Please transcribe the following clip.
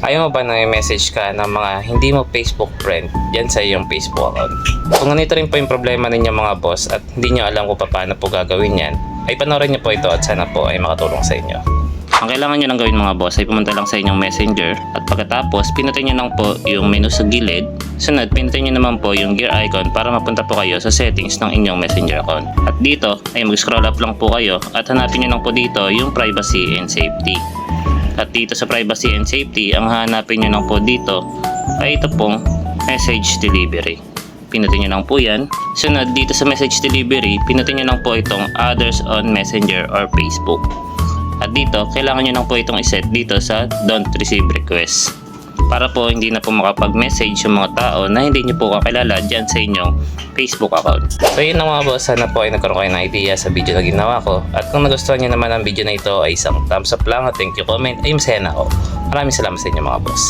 Ayaw mo ba na i-message ka ng mga hindi mo Facebook friend dyan sa iyong Facebook account? Kung ganito rin po yung problema ninyo mga boss at hindi nyo alam kung paano po gagawin yan, ay panoorin nyo po ito at sana po ay makatulong sa inyo. Ang kailangan nyo lang gawin mga boss ay pumunta lang sa inyong messenger at pagkatapos pinutin nyo lang po yung menu sa gilid. Sunod, pinutin nyo naman po yung gear icon para mapunta po kayo sa settings ng inyong messenger account. At dito ay mag-scroll up lang po kayo at hanapin nyo lang po dito yung privacy and safety. At dito sa privacy and safety, ang hanapin nyo lang po dito ay ito pong message delivery. Pinutin nyo lang po yan. Sunod, dito sa message delivery, pinutin nyo lang po itong others on messenger or Facebook. At dito, kailangan nyo lang po itong iset dito sa don't receive request. Para po hindi na po makapag-message yung mga tao na hindi nyo po kakilala dyan sa inyong Facebook account. So yun lang mga boss, sana po ay nagkaroon kayo ng idea sa video na ginawa ko. At kung nagustuhan nyo naman ang video na ito ay isang thumbs up lang at thank you comment ay masaya na ako. Maraming salamat sa inyo mga boss.